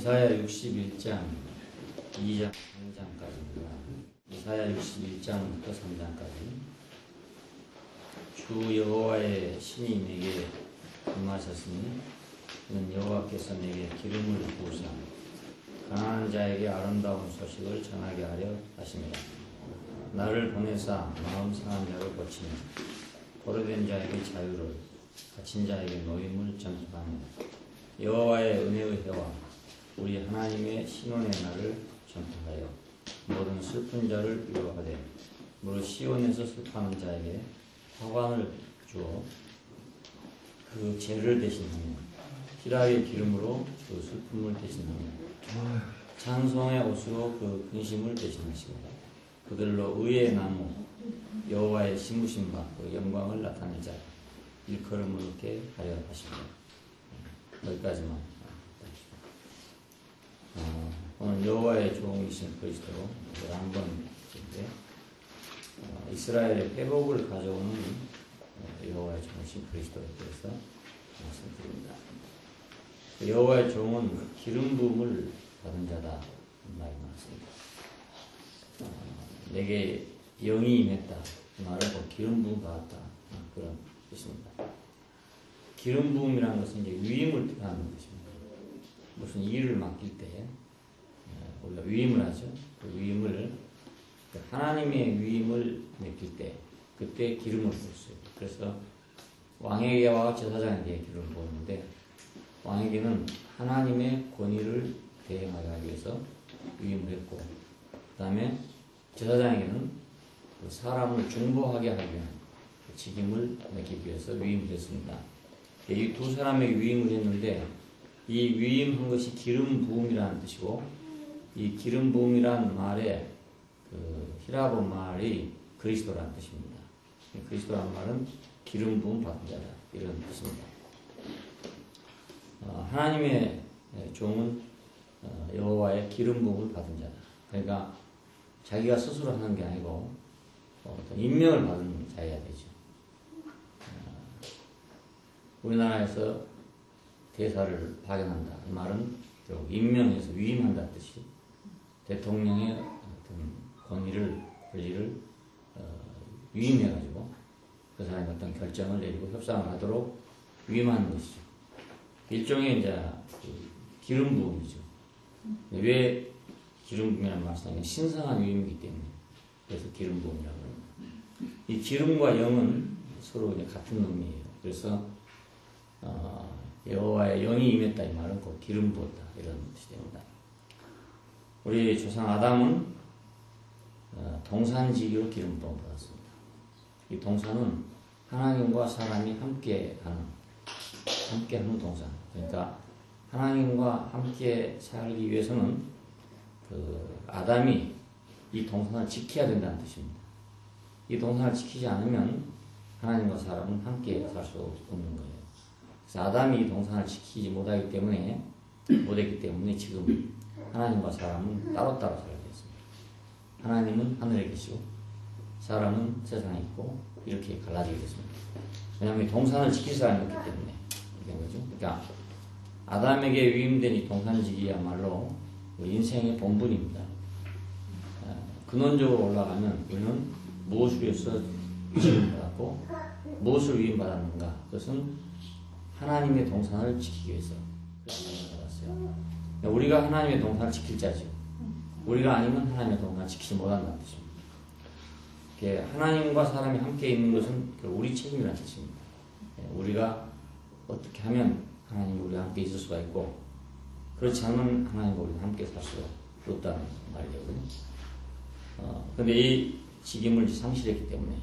이사야 61장 2장 3장까지입니다. 이사야 61장부터 3장까지 주 여호와의 신이 내게 임하셨으니 이는 여호와께서 내게 기름을 부으사 가난한 자에게 아름다운 소식을 전하게 하려 하십니다. 나를 보내사 마음 상한 자를 고치며 포로된 자에게 자유를 갇힌 자에게 노임을 전파합니다. 여호와의 은혜의 해와 우리 하나님의 신원의 날을 전파하여 모든 슬픈 자를 위로하되 무릇 시온에서 슬퍼하는 자에게 화관을 주어 그 죄를 대신하며 희락의 기름으로 그 슬픔을 대신하며 찬송의 옷으로 그 근심을 대신하시고 그들로 의의 나무 여호와의 심으신 바 그 영광을 나타내자 일컬음을 얻게 하려 하십니다. 여기까지만. 오늘 여호와의 종이신 그리스도 한번 보는데 이스라엘의 회복을 가져오는 여호와의 종이신 그리스도에 대해서 말씀드립니다. 여호와의 종은 기름 부음을 받은 자다 말이 많습니다. 내게 영이 임했다 그 말은 기름 부음 받았다 그런 뜻입니다. 기름 부음이라는 것은 이제 위임을 뜻하는 것입니다. 무슨 일을 맡길 때 우리가 위임을 하죠. 그 위임을 하나님의 위임을 맡길 때 그때 기름을 부었어요. 그래서 왕에게와 제사장에게 기름을 부었는데 왕에게는 하나님의 권위를 대행하게 하기 위해서 위임을 했고 그 다음에 제사장에게는 그 사람을 중보하게 하기 위한 그 직임을 맡기기 위해서 위임을 했습니다. 이 두 사람에게 위임을 했는데 이 위임한 것이 기름 부음이라는 뜻이고 이 기름 부음이라는 말의 그 히라보 말이 그리스도라는 뜻입니다. 그리스도라는 말은 기름 부음 받은 자다 이런 뜻입니다. 하나님의 종은 여호와의 기름 부음을 받은 자다. 그러니까 자기가 스스로 하는 게 아니고 어떤 임명을 받은 자여야 되죠. 우리나라에서 대사를 파견한다. 이 말은 결국 임명해서 위임한다는 뜻이 대통령의 어떤 권위를 위임해가지고 그 사람이 어떤 결정을 내리고 협상을 하도록 위임하는 것이죠. 일종의 이제 기름 부음이죠. 왜 기름 부음이라는 말씀이 신성한 위임이기 때문에 그래서 기름 부음이라고 합니다. 이 기름과 영은 서로 이제 같은 의미예요. 그래서 여호와의 영이 임했다 이 말은 곧 기름 부었다 이런 뜻이 됩니다. 우리 조상 아담은 동산지기로 기름 부음을 받았습니다. 이 동산은 하나님과 사람이 함께하는 동산. 그러니까 하나님과 함께 살기 위해서는 그 아담이 이 동산을 지켜야 된다는 뜻입니다. 이 동산을 지키지 않으면 하나님과 사람은 함께 살 수 없는 거예요. 그래서 아담이 이 동산을 지키지 못했기 때문에 지금 하나님과 사람은 따로따로 살게 됐습니다. 하나님은 하늘에 계시고 사람은 세상에 있고 이렇게 갈라지게 됐습니다. 왜냐하면 동산을 지킬 사람이 없기 때문에 이런 거죠. 그러니까 아담에게 위임된 이 동산지기야말로 인생의 본분입니다. 근원적으로 올라가면 우리는 무엇을 위해서 위임을 받았고 무엇을 위임받았는가? 그것은 하나님의 동산을 지키기 위해서 받았어요. 우리가 하나님의 동산을 지킬 자죠. 우리가 아니면 하나님의 동산을 지키지 못한다는 뜻입니다. 하나님과 사람이 함께 있는 것은 우리 책임이라는 뜻입니다. 우리가 어떻게 하면 하나님과 우리가 함께 있을 수가 있고 그렇지 않으면 하나님과 우리가 함께 살 수가 없다는 말이거든요. 그런데 이 직임을 상실했기 때문에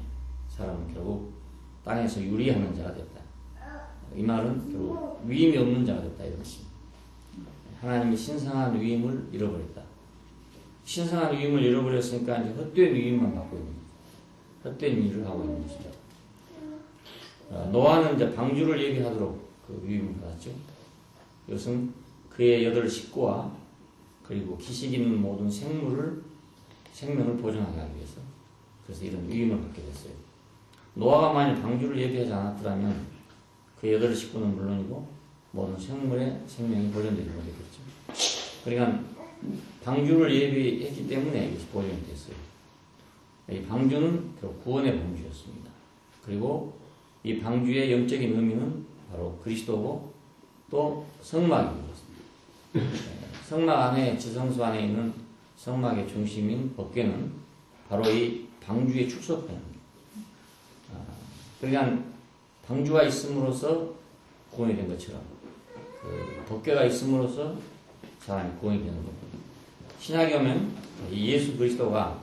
사람은 결국 땅에서 유리하는 자가 됐다. 이 말은 결국 위임이 없는 자가 됐다 이런 뜻입니다. 하나님이 신성한 위임을 잃어버렸다. 신성한 위임을 잃어버렸으니까 이제 헛된 위임만 받고 있는 거죠. 헛된 일을 하고 있는 것이죠. 노아는 이제 방주를 예비하도록 그 위임을 받았죠. 이것은 그의 8 식구와 그리고 기식 있는 모든 생명을 보존하게 하기 위해서 그래서 이런 위임을 받게 됐어요. 노아가 만약 방주를 예비하지 않았더라면 그 8 식구는 물론이고 모든 생물의 생명이 보존되지 못했겠죠. 그러니까 방주를 예비했기 때문에 이것이 보존이 됐어요. 이 방주는 결국 구원의 방주였습니다. 그리고 이 방주의 영적인 의미는 바로 그리스도고 또 성막입니다. 성막 안에 지성소 안에 있는 성막의 중심인 법궤는 바로 이 방주의 축소판입니다. 그러니까 방주가 있음으로써 구원이 된 것처럼 그 법궤가 있음으로써 사람이 구원이 되는 겁니다. 신약에 오면 이 예수 그리스도가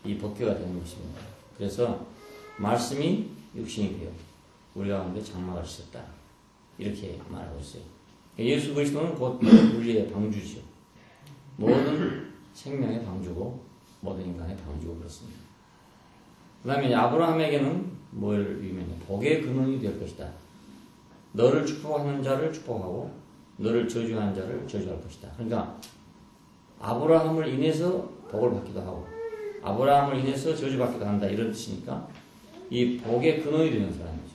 이 법궤가 되는 것입니다. 그래서 말씀이 육신이 되어 우리 가운데 장막을 씌웠다. 이렇게 말하고 있어요. 예수 그리스도는 곧 우리의 방주죠. 모든 생명의 방주고 모든 인간의 방주고 그렇습니다. 그 다음에 아브라함에게는 뭘 의미하냐? 복의 근원이 될 것이다. 너를 축복하는 자를 축복하고 너를 저주하는 자를 저주할 것이다. 그러니까 아브라함을 인해서 복을 받기도 하고 아브라함을 인해서 저주받기도 한다. 이런 뜻이니까 이 복의 근원이 되는 사람이죠.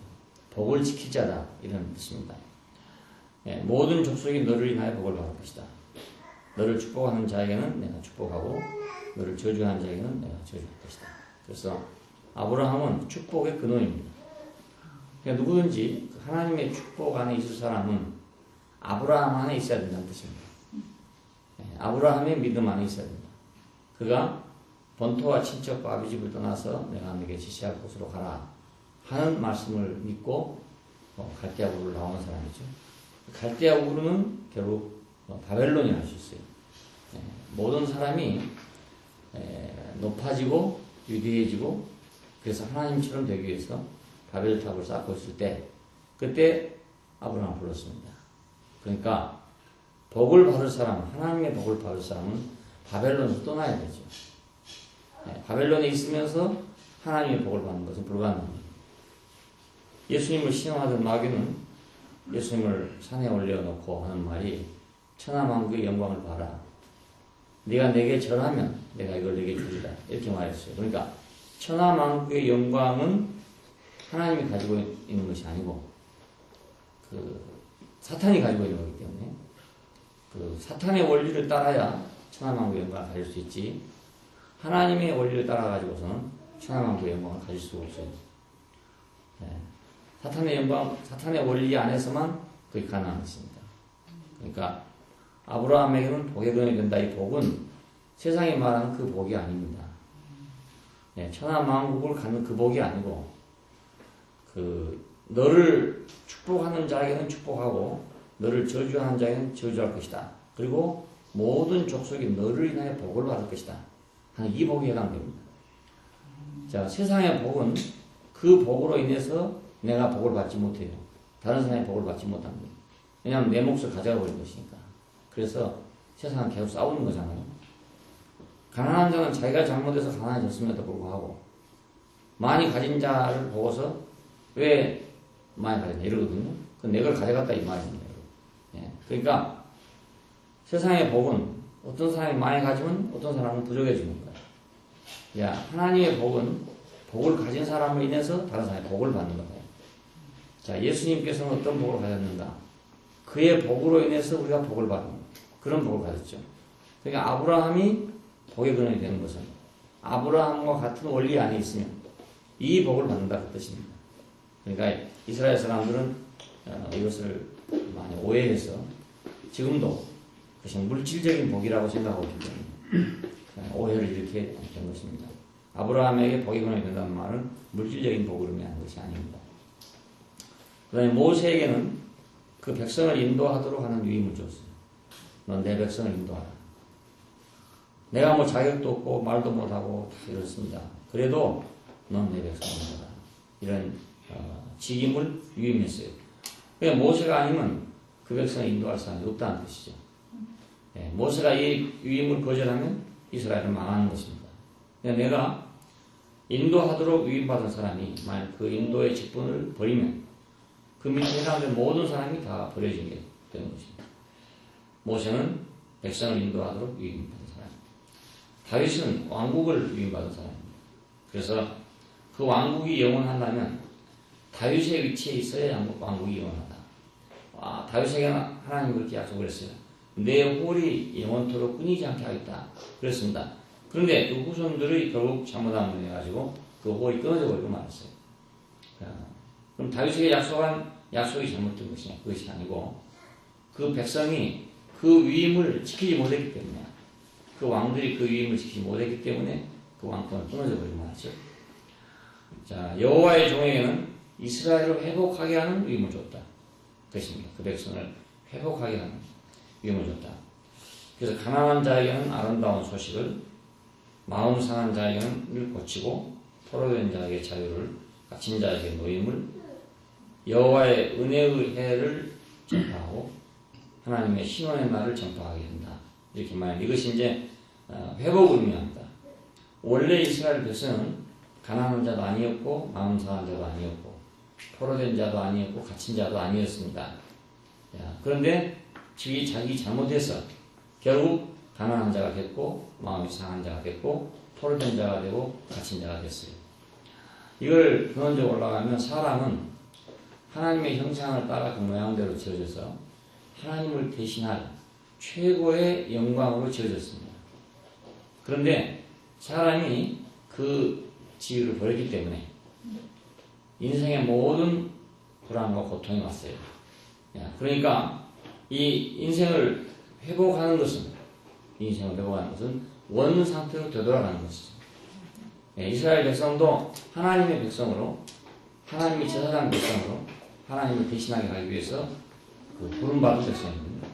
복을 지킬 자다. 이런 뜻입니다. 모든 족속이 너를 인하여 복을 받을 것이다. 너를 축복하는 자에게는 내가 축복하고 너를 저주하는 자에게는 내가 저주할 것이다. 그래서 아브라함은 축복의 근원입니다. 그러니까 누구든지 하나님의 축복 안에 있을 사람은 아브라함 안에 있어야 된다는 뜻입니다. 아브라함의 믿음 안에 있어야 된다. 그가 본토와 친척과 아비 집을 떠나서 내가 너에게 지시할 곳으로 가라 하는 말씀을 믿고 갈대아 우르로 나오는 사람이죠. 갈대아 우르는 결국 바벨론이 할 수 있어요. 모든 사람이 높아지고 위대해지고 그래서 하나님처럼 되기 위해서 바벨탑을 쌓고 있을 때 그때 아브라함을 불렀습니다. 그러니까 복을 받을 사람, 하나님의 복을 받을 사람은 바벨론에서 떠나야 되죠. 바벨론에 있으면서 하나님의 복을 받는 것은 불가능합니다. 예수님을 신앙하던 마귀는 예수님을 산에 올려놓고 하는 말이 천하만국의 영광을 봐라. 네가 내게 절하면 내가 이걸 내게 주리라. 이렇게 말했어요. 그러니까 천하만국의 영광은 하나님이 가지고 있는 것이 아니고 사탄이 가지고 있는 거기 때문에 사탄의 원리를 따라야 천하만국의 영광을 가질 수 있지 하나님의 원리를 따라가지고서는 천하만국의 영광을 가질 수가 없어요. 사탄의 영광, 사탄의 원리 안에서만 그게 가능한 것입니다. 그러니까 아브라함에게는 복의 근원이 된다. 이 복은 세상이 말하는 그 복이 아닙니다. 천하만국을 갖는 그 복이 아니고 너를 축복하는 자에게는 축복하고 너를 저주하는 자에게는 저주할 것이다. 그리고 모든 족속이 너를 인하여 복을 받을 것이다. 하는 이 복에 해당됩니다. 자, 세상의 복은 그 복으로 인해서 내가 복을 받지 못해요. 다른 사람이 복을 받지 못합니다. 왜냐하면 내 몫을 가져가 버린 것이니까. 그래서 세상은 계속 싸우는 거잖아요. 가난한 자는 자기가 잘못해서 가난해졌음에도 불구하고 많이 가진 자를 보고서 왜 많이 가졌냐 이러거든요. 그건 내 걸 가져갔다 이 말입니다. 그러니까 세상의 복은 어떤 사람이 많이 가지면 어떤 사람은 부족해지는 거예요. 하나님의 복은 복을 가진 사람을 인해서 다른 사람이 복을 받는 거예요. 자, 예수님께서는 어떤 복을 가졌는가? 그의 복으로 인해서 우리가 복을 받는 그런 복을 가졌죠. 그러니까 아브라함이 복의 근원이 되는 것은 아브라함과 같은 원리 안에 있으면 이 복을 받는다 그 뜻입니다. 그러니까 이스라엘 사람들은 이것을 많이 오해해서 지금도 그것이 물질적인 복이라고 생각하고 있기 때문에 오해를 이렇게 된 것입니다. 아브라함에게 복이 근원이 된다는 말은 물질적인 복을 의미하는 것이 아닙니다. 그 다음에 모세에게는 그 백성을 인도하도록 하는 유임을 줬어요. 넌 내 백성을 인도하라. 내가 뭐 자격도 없고 말도 못하고 다 이렇습니다. 그래도 넌 내 백성을 인도하라. 이런 직임을 유임했어요. 그러니까 모세가 아니면 그 백성을 인도할 사람이 없다는 뜻이죠. 모세가 이 유임을 거절하면 이스라엘은 망하는 것입니다. 그러니까 내가 인도하도록 유임받은 사람이 만약 그 인도의 직분을 버리면 그 밑에 해당된 모든 사람이 다 버려지게 되는 것입니다. 모세는 백성을 인도하도록 유임받은 사람. 다윗은 왕국을 유임받은 사람입니다. 그래서 그 왕국이 영원하려면 다윗의 위치에 있어야 왕국이 영원하다. 다윗에게 하나님이 그렇게 약속을 했어요. 내 홀이 영원토록 끊이지 않게 하겠다. 그랬습니다. 그런데 그 후손들이 결국 잘못함을 해가지고 그 홀이 끊어져 버리고 말았어요. 그럼 다윗에게 약속한 약속이 잘못된 것이냐? 그것이 아니고 그 백성이 그 위임을 지키지 못했기 때문에 그 왕들이 그 위임을 지키지 못했기 때문에 그 왕권을 끊어져 버리고 말았죠. 자, 여호와의 종에게는 이스라엘을 회복하게 하는 위임을 줬다. 그것입니다. 그 백성을 회복하게 하는 위임을 줬다. 그래서 가난한 자에게는 아름다운 소식을, 마음 상한 자에게는 을 고치고, 포로된 자에게 자유를, 갇힌 자에게 노임을, 여호와의 은혜의 해를 전파하고 하나님의 신원의 날을 전파하게 한다. 이렇게 말합니다. 이것이 이제 회복을 의미합니다. 원래 이스라엘 백성은 가난한 자도 아니었고, 마음 상한 자도 아니었고, 포로된 자도 아니었고, 갇힌 자도 아니었습니다. 그런데 자기 잘못해서 결국 가난한 자가 됐고, 마음이 상한 자가 됐고, 포로된 자가 되고, 갇힌 자가 됐어요. 이걸 근원적으로 올라가면 사람은 하나님의 형상을 따라 그 모양대로 지어져서 하나님을 대신할 최고의 영광으로 지어졌습니다. 그런데 사람이 그 지위를 버렸기 때문에 인생의 모든 불안과 고통이 왔어요. 그러니까 이 인생을 회복하는 것은 원 상태로 되돌아가는 것이죠. 이스라엘 백성도 하나님의 백성으로, 하나님의 제사장 백성으로 하나님을 대신하게 하기 위해서 그 부름받은 백성입니다.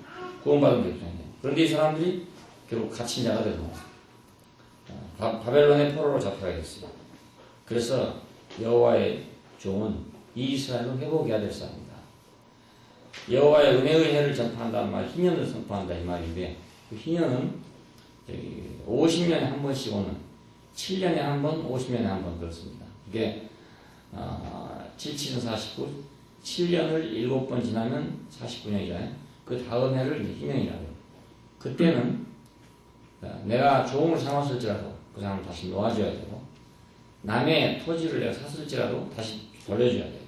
구원받은 백성이에요. 그런데 이 사람들이 결국 갇힌 자가 되고 바벨론의 포로로 잡혀가게 됐어요. 그래서 여호와의 종은 이 이스라엘을 회복해야 될 사람입니다. 여호와의 은혜의 해를 전파한다는 말, 희년을 선포한다 이 말인데, 그 희년은 50년에 한 번씩 오는, 7년에 한 번, 50년에 한 번 그렇습니다. 이게 77은 49, 7년을 7번 지나면 49년이잖아요. 그 다음 해를 희년이라고 해요. 그때는 내가 종을 삼았을지라도 그 사람을 다시 놓아줘야 되고, 남의 토지를 내가 샀을지라도 다시 돌려줘야 돼요.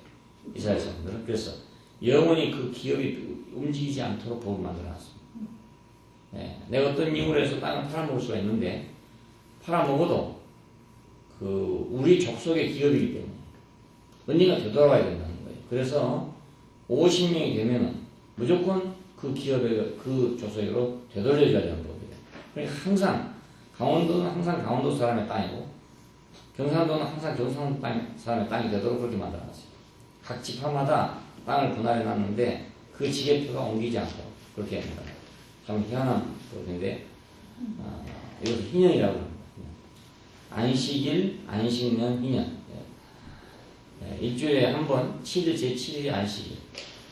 이스라엘 사람들은. 그래서 영원히 그 기업이 움직이지 않도록 법을 만들어놨습니다. 내가 어떤 이유로 해서 땅을 팔아먹을 수가 있는데, 팔아먹어도 우리 족속의 기업이기 때문에 언니가 되돌아와야 된다는 거예요. 그래서 50명이 되면은 무조건 그 기업의 그 족속으로 되돌려줘야 되는 법이에요. 그러니까 항상 강원도는 항상 강원도 사람의 땅이고, 경상도는 항상 경상도 사람의 땅이 되도록 그렇게 만들어놨어요. 각 지파마다 땅을 분할해 놨는데 그 지게표가 옮기지 않고 그렇게 합니다. 참 희한한 법인데, 이것을 희년이라고 합니다. 안식일, 안식년, 희년. 일주일에 한 번, 7일, 제7일이 안식일.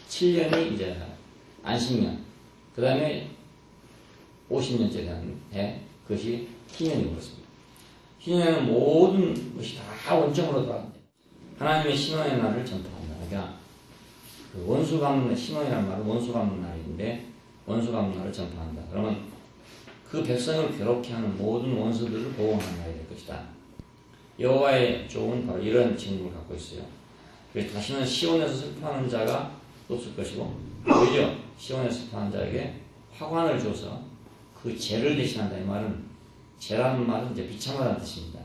7년이 이제 안식년. 그 다음에 50년째 되는 해, 그것이 희년이 그렇습니다. 희년은 모든 것이 다 원점으로 돌아갑니다. 하나님의 신원의 날을 전파한다. 그러니까 그 원수 갚는, 신원이라는 말은 원수 갚는 날인데, 원수 갚는 날을 전파한다. 그러면 그 백성을 괴롭게 하는 모든 원수들을 보호하는 날이 될 것이다. 여호와의 종은 바로 이런 직무를 갖고 있어요. 그래서 다시는 시온에서 슬퍼하는 자가 없을 것이고, 오히려 시온에서 슬퍼하는 자에게 화관을 줘서 그 죄를 대신한다. 이 말은, 죄라는 말은 이제 비참하다는 뜻입니다.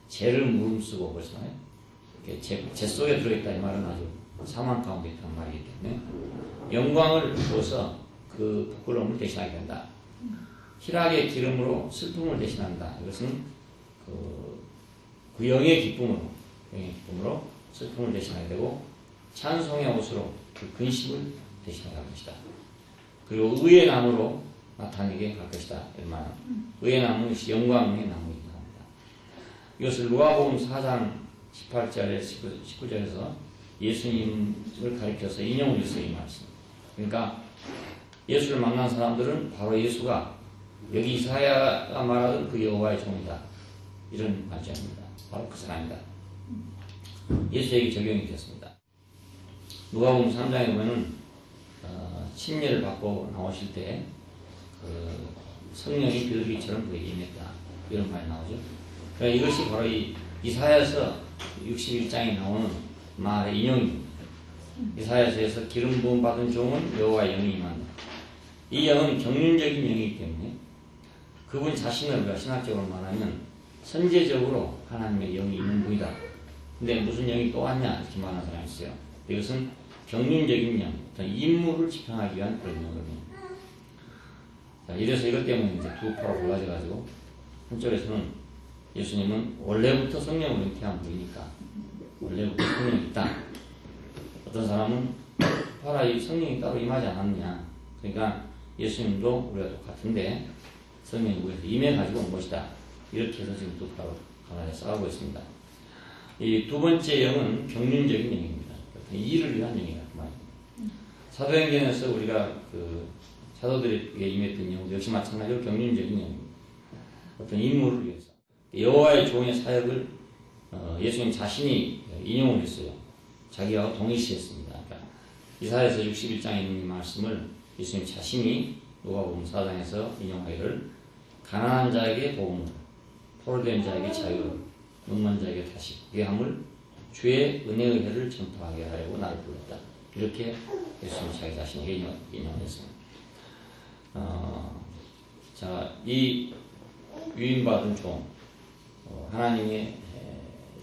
죄를 무릅쓰고 그러잖아요. 죄 속에 들어있다. 이 말은 아주 사망 가운데 있다는 말이기 때문에 영광을 주어서 그 부끄러움을 대신하게 된다. 희락의 기름으로 슬픔을 대신한다. 이것은 그 영의 기쁨으로 슬픔을 대신하게 되고, 찬송의 옷으로 그 근심을 대신하게 할 것이다. 그리고 의의 나무로 나타내게 할 것이다. 이런 의의 나무는 영광의 나무이기도 합니다. 이것을 누가복음 4장 18절에 19절에서 예수님을 가리켜서 인용을 했어요. 이 말씀. 그러니까 예수를 만난 사람들은 바로 예수가 여기 이사야가 말하던 그 여호와의 종이다. 이런 관점입니다. 바로 그 사람이다. 예수에게 적용이 됐습니다. 누가복음 3장에 보면은 침례를 받고 나오실 때 성령이 비둘기처럼 그에게 임했다. 이런 말이 나오죠. 그러니까 이것이 바로 이 이사야서 61장에 나오는 말의 인용입니다. 이사야서에서 기름 부음 받은 종은 여호와의 영이 임한다. 이 영은 경륜적인 영이기 때문에 그분 자신을 우리가 신학적으로 말하면 선제적으로 하나님의 영이 있는 분이다. 근데 무슨 영이 또 왔냐 이렇게 말하는 사람이 있어요. 이것은 경륜적인 영, 어떤 임무를 집행하기 위한 그런 영이거든요. 자, 이래서 이것 때문에 이제 두 파로 갈라져가지고 한쪽에서는 예수님은 원래부터 성령으로 잉태한 분이니까 원래부터 성령이 있다. 어떤 사람은 봐라 이 성령이 따로 임하지 않았냐. 그러니까 예수님도 우리가 똑같은데 성령이 우리에서 임해가지고 온 것이다. 이렇게 해서 지금 두 파로 갈라져 싸우고 있습니다. 이 두 번째 영은 경륜적인 영입니다. 일을 위한 영이다. 그 말입니다. 사도행전에서 우리가 그 사도들에게 임했던 영도 역시 마찬가지로 경륜적인 영입니다. 어떤 임무를 위해서. 여호와의 종의 사역을 예수님 자신이 인용을 했어요. 자기와 동일시했습니다. 그러니까 이사야서 61장에 있는 이 말씀을 예수님 자신이 누가복음 4장에서 인용하기를 가난한 자에게 복음을, 포로된 자에게 자유를, 눈먼 자에게 다시 회함을, 주의 은혜의 해를 전파하게 하려고 나를 불렀다. 이렇게 예수님 자기 자신에게 인용했습니다. 자, 이 유인받은 종, 하나님의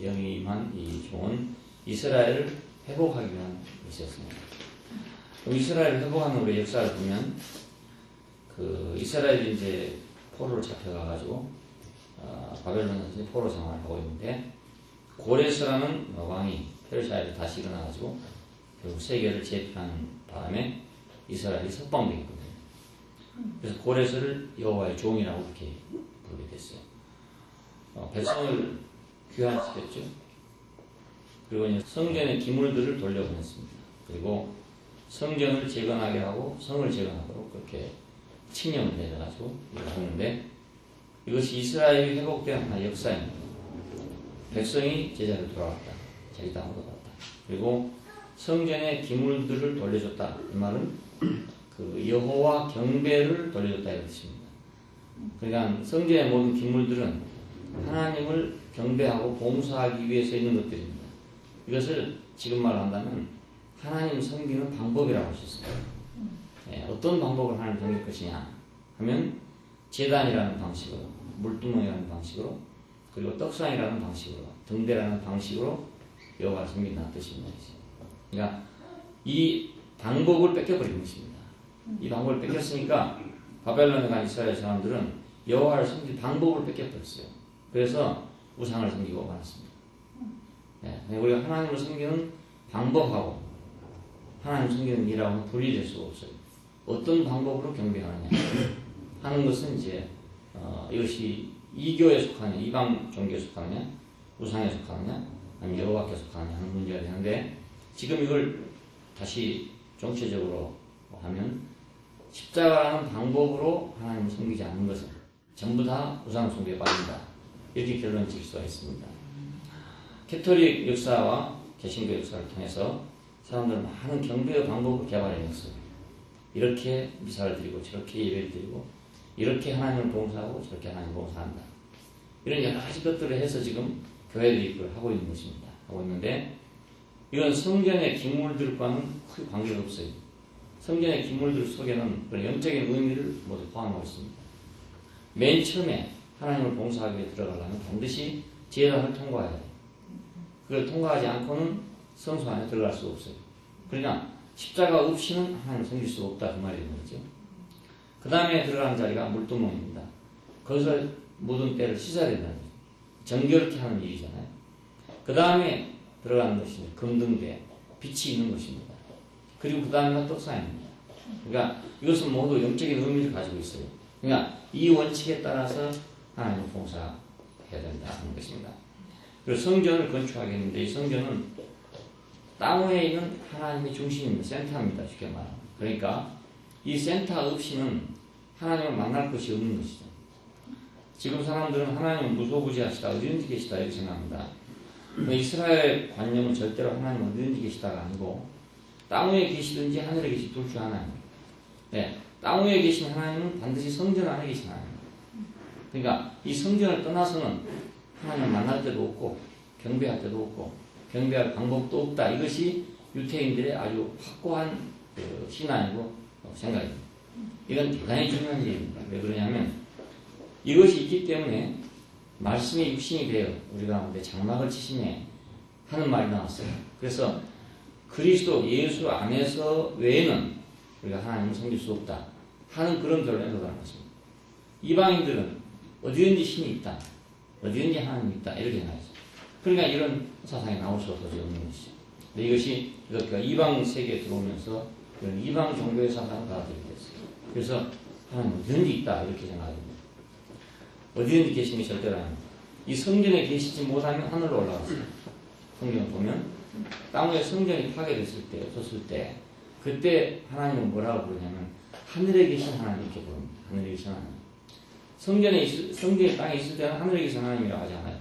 영이 임한 이 종은 이스라엘을 회복하기 위한 것이었습니다. 이스라엘을 회복하는 우리 역사를 보면 그 이스라엘이 이제 포로로 잡혀가가지고 바벨론에서 포로 생활을 하고 있는데 고레스라는 왕이 페르시아에서 다시 일어나가지고 결국 세계를 제패하는 바람에 이스라엘이 석방되거든요. 그래서 고레스를 여호와의 종이라고 이렇게 부르게 됐어요. 백성을 귀환시켰죠. 그리고 이제 성전의 기물들을 돌려보냈습니다. 그리고 성전을 재건하게 하고 성을 재건하도록 그렇게 칙령을 내려가지고 하는데 이것이 이스라엘이 회복된 하나의 역사입니다. 백성이 제자를 돌아왔다. 자기 땅으로 돌아왔다. 그리고 성전의 기물들을 돌려줬다. 이 말은 그 여호와 경배를 돌려줬다 이 뜻입니다. 그러니까 성전의 모든 기물들은 하나님을 경배하고 봉사하기 위해서 있는 것들입니다. 이것을 지금 말한다면 하나님 섬기는 방법이라고 할 수 있습니다. 어떤 방법을 하나님 섬길 것이냐 하면 제단이라는 방식으로, 물두멍이라는 방식으로, 그리고 떡상이라는 방식으로, 등대라는 방식으로 여호와를 섬긴다는 뜻입니다. 그러니까 이 방법을 뺏겨버린 것입니다. 이 방법을 뺏겼으니까 바벨론에 간 이스라엘 사람들은 여호와를 섬길 방법을 뺏겨버렸어요. 그래서 우상을 섬기고 말았습니다. 우리가 하나님을 섬기는 방법하고 하나님 섬기는 일하고는 분리될 수가 없어요. 어떤 방법으로 경배하느냐 하는 것은 이제 이것이 이교에 속하느냐, 이방 종교에 속하느냐, 우상에 속하느냐, 아니면 여호와께 속하느냐 하는 문제가 되는데 지금 이걸 다시 정치적으로 하면 십자가라는 방법으로 하나님을 섬기지 않는 것은 전부 다 우상 숭배에 빠진다. 이렇게 결론 지을 수가 있습니다. 캐톨릭 역사와 개신교 역사를 통해서 사람들은 많은 경배의 방법을 개발해냈어요. 이렇게 미사를 드리고 저렇게 예배를 드리고 이렇게 하나님을 봉사하고 저렇게 하나님을 봉사한다. 이런 여러 가지 것들을 해서 지금 교회들이 그걸 하고 있는 것입니다. 하고 있는데 이건 성전의 기물들과는 크게 관계가 없어요. 성전의 기물들 속에는 그런 영적인 의미를 모두 포함하고 있습니다. 맨 처음에 하나님을 봉사하기 위해 들어가려면 반드시 제단을 통과해야 돼요. 그걸 통과하지 않고는 성소 안에 들어갈 수가 없어요. 그러니까 십자가 없이는 하나님을 섬길 수가 없다 그 말이 되는 거죠. 그 다음에 들어가는 자리가 물두멍입니다. 거기서 묻은 때를 씻어야 된다는 거죠. 정결케 하는 일이잖아요. 그 다음에 들어가는 것이 금등대, 빛이 있는 것입니다. 그리고 그 다음에가 떡상입니다. 그러니까 이것은 모두 영적인 의미를 가지고 있어요. 그러니까 이 원칙에 따라서 하나님을 봉사해야 된다는 것입니다. 그리고 성전을 건축하겠는데 이 성전은 땅 위에 있는 하나님의 중심입니다. 센터입니다. 쉽게 말하면. 그러니까 이 센터 없이는 하나님을 만날 것이 없는 것이죠. 지금 사람들은 하나님은 무소부지하시다, 어디든지 계시다 이렇게 생각합니다. 이스라엘 관념은 절대로 하나님은 어디든지 계시다가 아니고 땅 위에 계시든지 하늘에 계시 둘 중 하나입니다. 네, 땅 위에 계신 하나님은 반드시 성전 안에 계신 하나님입니다. 그러니까 이 성전을 떠나서는 하나님을 만날 때도 없고 경배할 때도 없고 경배할 방법도 없다. 이것이 유태인들의 아주 확고한 신앙이고 생각입니다. 이건 대단히 중요한 일입니다. 왜 그러냐면 이것이 있기 때문에 말씀이 육신이 되어 우리 가운데 장막을 치시네 하는 말이 나왔어요. 그래서 그리스도 예수 안에서 외에는 우리가 하나님을 섬길 수 없다 하는 그런 결론에 도달한 것입니다. 이방인들은 어디든지 신이 있다, 어디든지 하나님이 있다 이렇게 생각했어요. 그러니까 이런 사상이 나올 수가 도저히 없는 것이죠. 근데 이것이 이렇게 이방 세계에 들어오면서 이런 이방 종교의 사상을 받아들이게 됐어요. 그래서 하나님 어디든지 있다 이렇게 생각합니다. 어디든지 계신 게 절대로 아닙니다. 이 성전에 계시지 못하면 하늘로 올라갔어요. 성경을 보면 땅 위에 성전이 파괴됐을 때, 없었을 때 그때 하나님은 뭐라고 부르냐면 하늘에 계신 하나님 이렇게 부릅니다. 하늘에 계신 하나님. 성전이 땅에 있을 때는 하늘에 계신 하나님이라고 하지 않아요.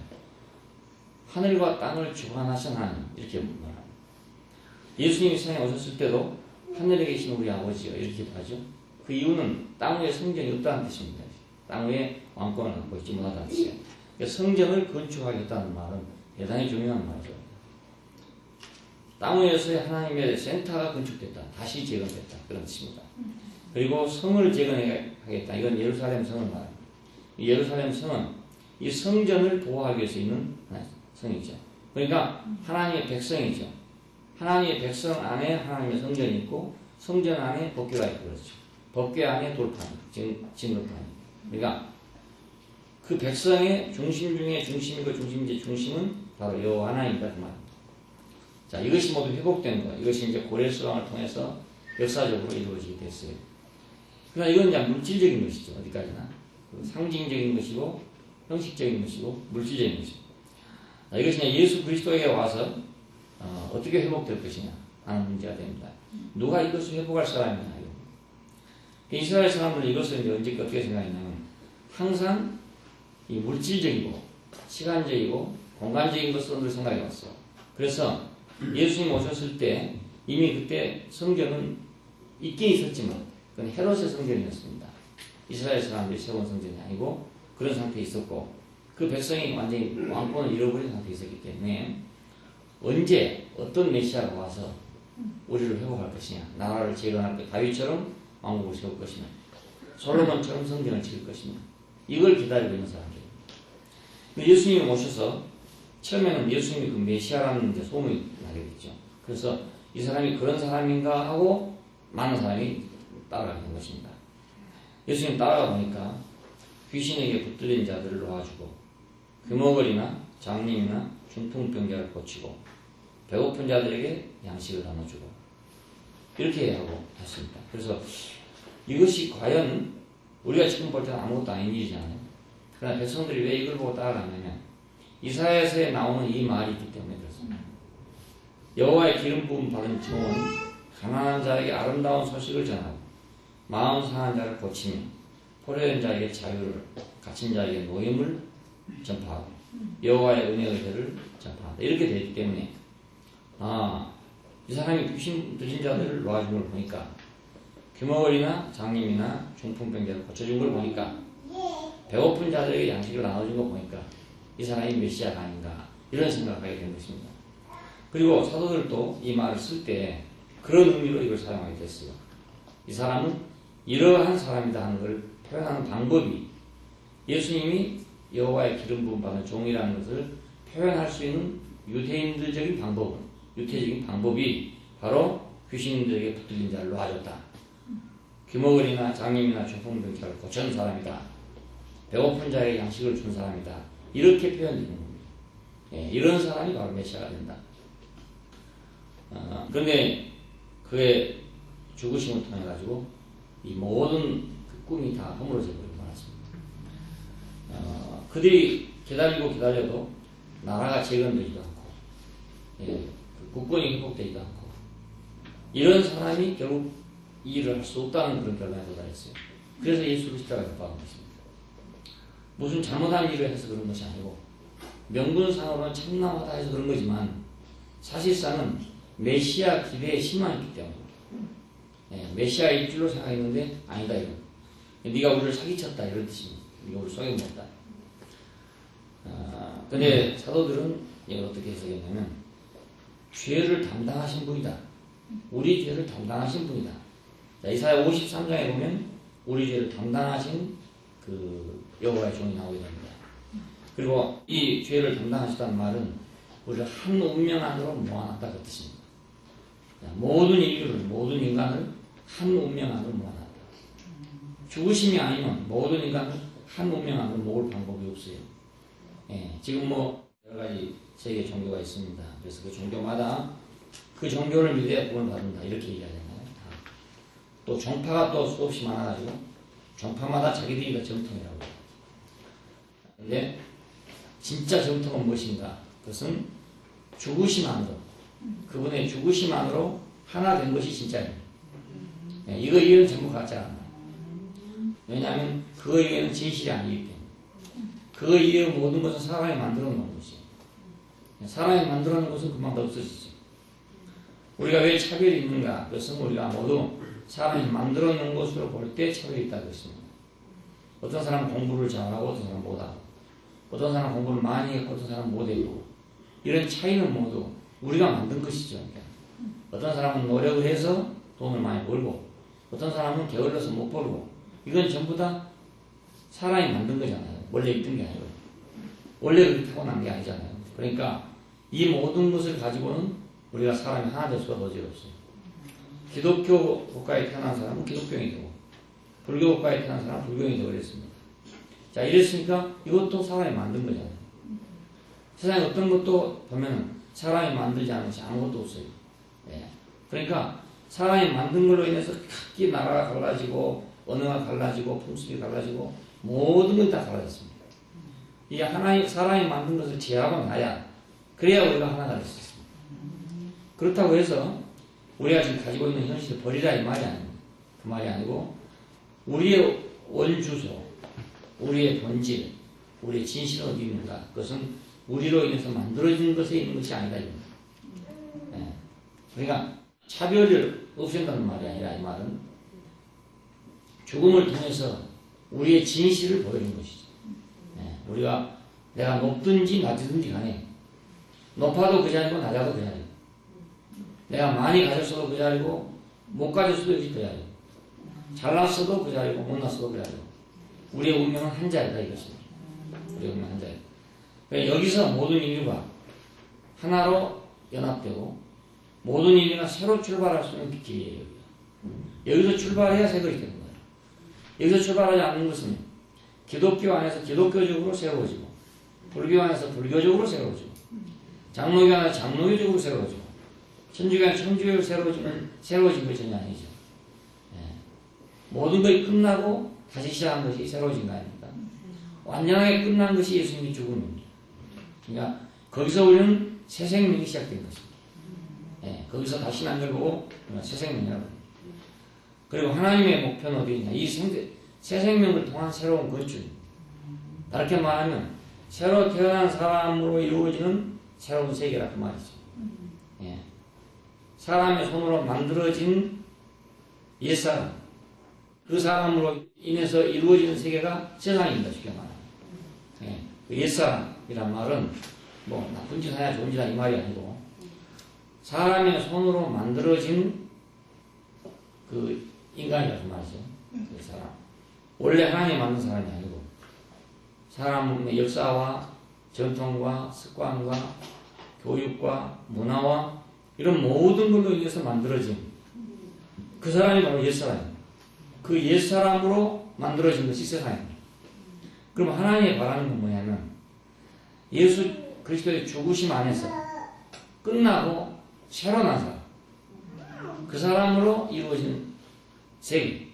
하늘과 땅을 주관하신 하나님 이렇게 말합니다. 예수님이 세상에 오셨을 때도 하늘에 계신 우리 아버지요 이렇게 하죠. 그 이유는 땅 위에 성전이 없다는 뜻입니다. 땅 위에 왕권을 갖고 있지 못하다는 뜻이에요. 그러니까 성전을 건축하겠다는 말은 대단히 중요한 말이죠. 땅 위에서의 하나님의 센터가 건축됐다. 다시 재건됐다. 그런 뜻입니다. 그리고 성을 재건하겠다. 이건 예루살렘 성을 말합니다. 이 예루살렘 성은 이 성전을 보호하기 위해서 있는 성이죠. 그러니까 하나님의 백성이죠. 하나님의 백성 안에 하나님의 성전이 있고 성전 안에 법궤가 있고 그렇죠. 법궤 안에 돌판, 진급판. 그러니까 그 백성의 중심 중에 중심이고 중심이지 중심은 바로 여호와 하나님이다 그 말입니다. 자, 이것이 모두 회복된 거예요. 이것이 이제 고레스왕을 통해서 역사적으로 이루어지게 됐어요. 그러나 이건 이제 물질적인 것이죠. 어디까지나 상징적인 것이고 형식적인 것이고 물질적인 것이고. 자, 이것이 이제 예수 그리스도에게 와서 어떻게 회복될 것이냐 하는 문제가 됩니다. 누가 이것을 회복할 사람이냐. 이스라엘 사람들은 이것을 이제 언제까 어떻게 생각했냐면 항상 이 물질적이고 시간적이고 공간적인 것으로 생각해 왔어요. 그래서 예수님 오셨을 때 이미 그때 성전은 있긴 있었지만 그건 헤롯의 성전이었습니다. 이스라엘 사람들이 세운 성전이 아니고 그런 상태에 있었고 그 백성이 완전히 왕권을 잃어버린 상태에 있었기 때문에 언제 어떤 메시아가 와서 우리를 회복할 것이냐, 나라를 재건할 것, 다윗처럼 왕국을 세울 것이냐, 솔로몬처럼 성전을 지을 것이냐, 이걸 기다리고 있는 사람들입니다. 예수님이 오셔서 처음에는 예수님이 그 메시아라는 이제 소문이 나게 됐죠. 그래서 이 사람이 그런 사람인가 하고 많은 사람이 따라가게 된 것입니다. 예수님 따라가 보니까 귀신에게 붙들린 자들을 놓아주고 금어거리나 장님이나 중풍병자를 고치고 배고픈 자들에게 양식을 나눠주고 이렇게 하고 했습니다. 그래서 이것이 과연 우리가 지금 볼 때는 아무것도 아닌 일이잖아요. 그러나 백성들이 왜 이걸 보고 따라가냐면 이사야서에 나오는 이 말이 있기 때문에 그렇습니다. 여호와의 기름 부음 받은 종은 가난한 자에게 아름다운 소식을 전하고 마음 상한 자를 고치며 포로된 자에게 자유를, 갇힌 자에게 노임을 전파하고 여호와의 은혜의 대를 전파한다. 이렇게 되기 때문에 이 사람이 귀신 들린 자들을 놓아준 걸 보니까 규모걸이나 장님이나 중풍병자를 고쳐준 걸 보니까 배고픈 자들에게 양식을 나눠준 걸 보니까 이 사람이 메시아가 아닌가 이런 생각을 하게 된 것입니다. 그리고 사도들도 이 말을 쓸 때 그런 의미로 이걸 사용하게 됐어요. 이 사람은 이러한 사람이다 하는 걸 표현하는 방법이 예수님이 여호와의 기름 부음 받은 종이라는 것을 표현할 수 있는 유대인들적인 방법이 바로 귀신들에게 붙들린 자를 놓아줬다. 귀머거리나 장님이나 중풍병자를 고쳐준 사람이다. 배고픈 자에게 양식을 준 사람이다. 이렇게 표현되는 겁니다. 이런 사람이 바로 메시아가 된다. 그런데 그의 죽으심을 통해 가지고 이 모든 그 꿈이 다 허물어져 버리고 말았습니다. 그들이 기다려도 나라가 재건되지도 않고 그 국권이 회복되지도 않고 이런 사람이 결국 이 일을 할 수 없다는 그런 결론에 도달했어요. 그래서 예수 그리스도가 협박한 것입니다. 무슨 잘못한 일을 해서 그런 것이 아니고 명분상으로는 참남하다 해서 그런 거지만 사실상은 메시아 기대에 실망했기 때문에 메시아 입줄로 생각했는데 아니다 이런. 네가 우리를 사기쳤다 이런 뜻입니다. 네가 우리를 속여먹었다. 근데 사도들은 이걸 어떻게 해석했냐면 죄를 담당하신 분이다. 우리 죄를 담당하신 분이다. 자, 이사야 53장에 보면 우리 죄를 담당하신 그 여호와의 종이 나오게 됩니다. 그리고 이 죄를 담당하시다는 말은 우리를 한 운명 안으로 모아놨다 그 뜻입니다. 자, 모든 인류를, 모든 인간을 한 운명 안으로 모아놨다. 죽으심이 아니면 모든 인간을 한 운명 안으로 모을 방법이 없어요. 예, 지금 뭐 여러 가지 세계 종교가 있습니다. 그래서 그 종교마다 그 종교를 믿어야 구원을 받는다 이렇게 얘기하잖아요. 또 종파가 또 수없이 많아가지고 종파마다 자기들이 다 정통이라고 해요. 근데 진짜 정통은 무엇인가? 그것은 죽으심만으로, 그분의 죽으심만으로 하나 된 것이 진짜입니다. 네, 이거 이외는 전부 가짜란 말이에요. 왜냐하면 그거 이외에는 진실이 아니기 때문에. 그거 이외의 모든 것은 사람이 만들어 놓은 것이에요. 사람이 만들어 놓은 것은 금방 다 없어지죠. 우리가 왜 차별이 있는가? 그것은 우리가 모두 사람이 만들어 놓은 것으로 볼 때 차별이 있다고 했습니다. 어떤 사람은 공부를 잘하고 어떤 사람은 못하고, 어떤 사람은 공부를 많이 했고 어떤 사람은 못했고, 이런 차이는 모두 우리가 만든 것이죠. 그러니까 어떤 사람은 노력을 해서 돈을 많이 벌고 어떤 사람은 게을러서 못 벌고, 이건 전부 다 사람이 만든 거잖아요. 원래 있던 게 아니고 원래 그렇게 타고난 게 아니잖아요. 그러니까 이 모든 것을 가지고는 우리가 사람이 하나 될 수가 도저히 없어요. 기독교 국가에 태어난 사람은 기독교인이 되고 불교 국가에 태어난 사람은 불교인이 되고 그랬습니다. 자, 이랬으니까 이것도 사람이 만든 거잖아요. 세상에 어떤 것도 보면 사람이 만들지 않은 것이 아무것도 없어요. 예. 그러니까 사람이 만든 걸로 인해서 각기 나라가 갈라지고 언어가 갈라지고 풍습이 갈라지고 모든 것 다 갈라졌습니다. 이게 하나님, 사람이 만든 것을 제하고 나야 그래야 우리가 하나가 될 수 있습니다. 그렇다고 해서 우리가 지금 가지고 있는 현실을 버리라 이 말이 아닙니다. 그 말이 아니고 우리의 원주소, 우리의 본질, 우리의 진실은 어디 있는가? 그것은 우리로 인해서 만들어진 것에 있는 것이 아니다 이겁니다. 네. 그러니까 차별을 없앤다는 말이 아니라 이 말은 죽음을 통해서 우리의 진실을 보여준 것이죠. 네. 우리가 내가 높든지 낮든지 간에 높아도 그 자리고 낮아도 그 자리고 내가 많이 가졌어도 그 자리고 못 가졌어도 그 자리고 잘났어도 그 자리고 못났어도 그 자리고 우리의 운명은 한 자리다 이것입니다. 우리의 운명은 한 자리. 그러니까 여기서 모든 인류가 하나로 연합되고 모든 인류가 새로 출발할 수 있는 길이에요. 여기서 출발해야 새 것이 되는 거예요. 여기서 출발하지 않는 것은 기독교 안에서 기독교적으로 새로워지고 불교 안에서 불교적으로 새로워지고 장로교 안에서 장로교적으로 새로워지고 천주교 안에서 천주교로 새로워진 것이 전혀 아니죠. 예. 모든 것이 끝나고 다시 시작한 것이 새로워진 거 아닙니까? 완전하게 끝난 것이 예수님의 죽음입니다. 그러니까 거기서 우리는 새 생명이 시작된 것입니다. 예. 거기서 다시 난 걸 보고 새 생명이라고 합니다. 그리고 하나님의 목표는 어디 있냐? 이 새 생명을 통한 새로운 건축. 다르게 말하면 새로 태어난 사람으로 이루어지는 새로운 세계라 그 말이죠. 예. 사람의 손으로 만들어진 옛사람, 그 사람으로 인해서 이루어지는 세계가 세상입니다. 쉽게 말하면. 예. 그 옛사람이란 말은 뭐 나쁜 짓 하냐 좋은 짓 하냐 이 말이 아니고 사람의 손으로 만들어진 그 인간이라고 말이죠. 그 사람. 원래 하나님이 만든 사람이 아니고 사람의 역사와 전통과 습관과 교육과 문화와 이런 모든 걸로 인해서 만들어진 그 사람이 바로 옛사람입니다. 그 옛사람으로 만들어진 것이 세상입니다. 그럼 하나님이 바라는 건 뭐냐면 예수 그리스도의 죽으심 안에서 끝나고 새로 난 사람 그 사람으로 이루어진 세계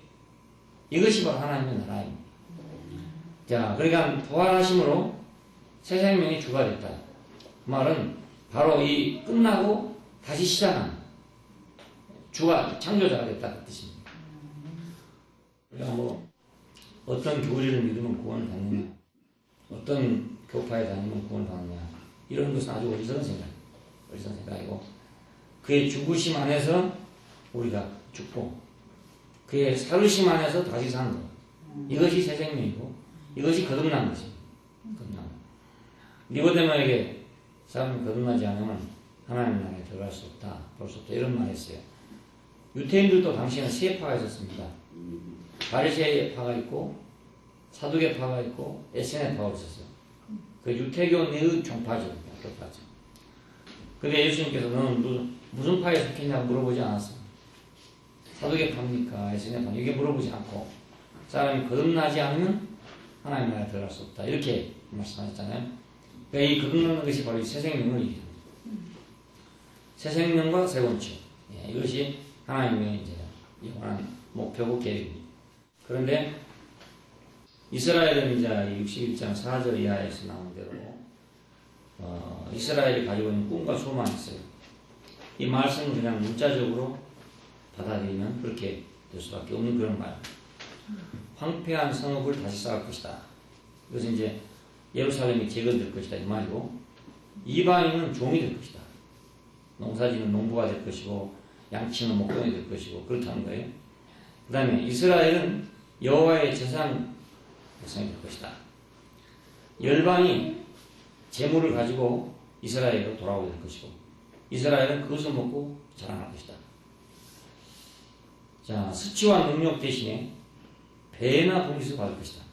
이것이 바로 하나님의 나라입니다. 자, 그러니까 부활하심으로 새 생명이 주가 됐다. 그 말은 바로 이 끝나고 다시 시작한 주가 창조자가 됐다 그 뜻입니다. 그러니까 뭐 어떤 교리를 믿으면 구원을 받느냐, 어떤 교파에 다니면 구원을 받느냐 이런 것은 아주 어리석은 생각이고 그의 죽으심 안에서 우리가 죽고 그의 살으심 안에서 다시 사는 것. 이것이 새 생명이고 이것이 거듭난 것입니다. 거듭난 것. 니고데모에게 사람이 거듭나지 않으면 하나님 나라에 들어갈 수 없다. 볼 수 없다. 이런 말을 했어요. 유태인들도 당시에는 세 파가 있었습니다. 바리새파가 있고 사두개파가 있고 에세네파가 있었어요. 그 유태교 내의 종파죠. 똑같죠. 근데 예수님께서 너는 무슨 파에 속했냐고 물어보지 않았어요. 사두개파입니까? 에세네파입니까? 이게 물어보지 않고 사람이 거듭나지 않으면 하나님 나라에 들어갈 수 없다. 이렇게 말씀하셨잖아요. 그러니까 이 거듭나는 것이 바로 새 생명을 얘기합니다. 새 생명과 새 원칙. 예, 이것이 하나님의 이제 영원한 목표고 계획입니다. 그런데 이스라엘은 이제 61장 4절 이하에서 나온 대로 이스라엘이 가지고 있는 꿈과 소망이 있어요. 이 말씀은 그냥 문자적으로 받아들이면 그렇게 될 수밖에 없는 그런 말. 황폐한 성읍을 다시 쌓을 것이다. 이것은 이제 예루살렘이 재건될 것이다 이 말이고, 이방인은 종이 될 것이다. 농사지는 농부가 될 것이고 양치는 목동이 될 것이고 그렇다는 거예요. 그 다음에 이스라엘은 여호와의 제사장 백성이 될 것이다. 열방이 재물을 가지고 이스라엘로 돌아오게 될 것이고 이스라엘은 그것을 먹고 자랑할 것이다. 자, 수치와 능력 대신에 배나 봉기를 받을 것이다.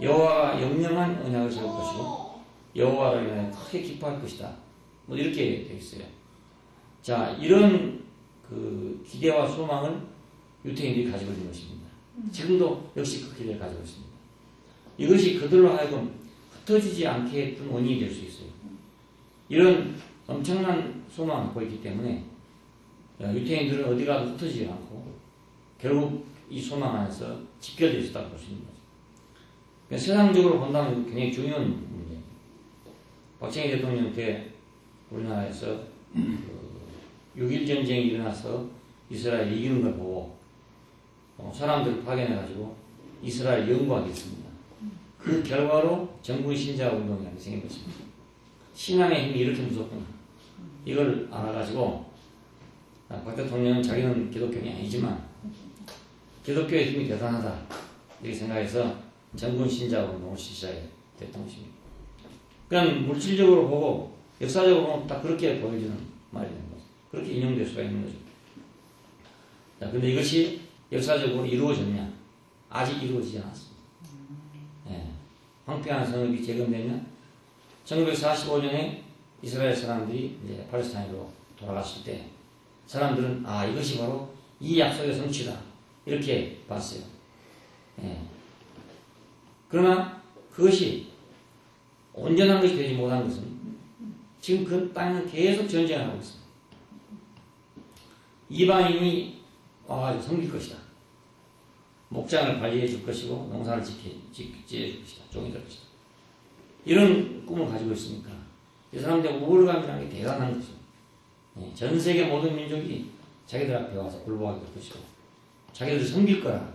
여호와가 영영한 언약을 세울 것이고 여호와를 인하여 크게 기뻐할 것이다. 뭐 이렇게 되어 있어요. 자, 이런 그 기대와 소망을 유태인들이 가지고 있는 것입니다. 지금도 역시 그 기대를 가지고 있습니다. 이것이 그들로 하여금 흩어지지 않게 했던 원인이 될 수 있어요. 이런 엄청난 소망을 갖고 있기 때문에 유태인들은 어디 가도 흩어지지 않고 결국 이 소망 안에서 집결될 수 있다고 볼 수 있는 거죠. 그러니까 세상적으로 본다면 굉장히 중요한 문제입니다. 박정희 대통령 때 우리나라에서 6.1 전쟁이 일어나서 이스라엘이 이기는 걸 보고 사람들을 파견해가지고 이스라엘 연구하게 했습니다. 그 결과로 정군 신자 운동이라는 게 생긴 것입니다. 신앙의 힘이 이렇게 무섭구나. 이걸 알아가지고 박 대통령은 자기는 기독교인이 아니지만 기독교의 힘이 대단하다 이렇게 생각해서 정군 신자 운동을 시작했던 것입니다. 그냥 물질적으로 보고 역사적으로 보면 딱 그렇게 보여지는 말이 되는 거죠. 그렇게 인용될 수가 있는 거죠. 자, 근데 이것이 역사적으로 이루어졌냐? 아직 이루어지지 않았습니다. 예. 황폐한 성읍이 재건되면 1945년에 이스라엘 사람들이 이제 팔레스타인으로 돌아갔을 때 사람들은 이것이 바로 이 약속의 성취다 이렇게 봤어요. 예. 그러나 그것이 온전한 것이 되지 못한 것은 지금 그 땅은 계속 전쟁을 하고 있습니다. 이방인이 와가지고 섬길 것이다. 목장을 관리해 줄 것이고 농사를 지혜 줄 것이다. 종이 될 것이다. 이런 꿈을 가지고 있으니까 이 사람들의 우월감이라는 게 대단한 것입니다. 전 세계 모든 민족이 자기들 앞에 와서 굴복하게 될 것이고 자기들을 섬길 거라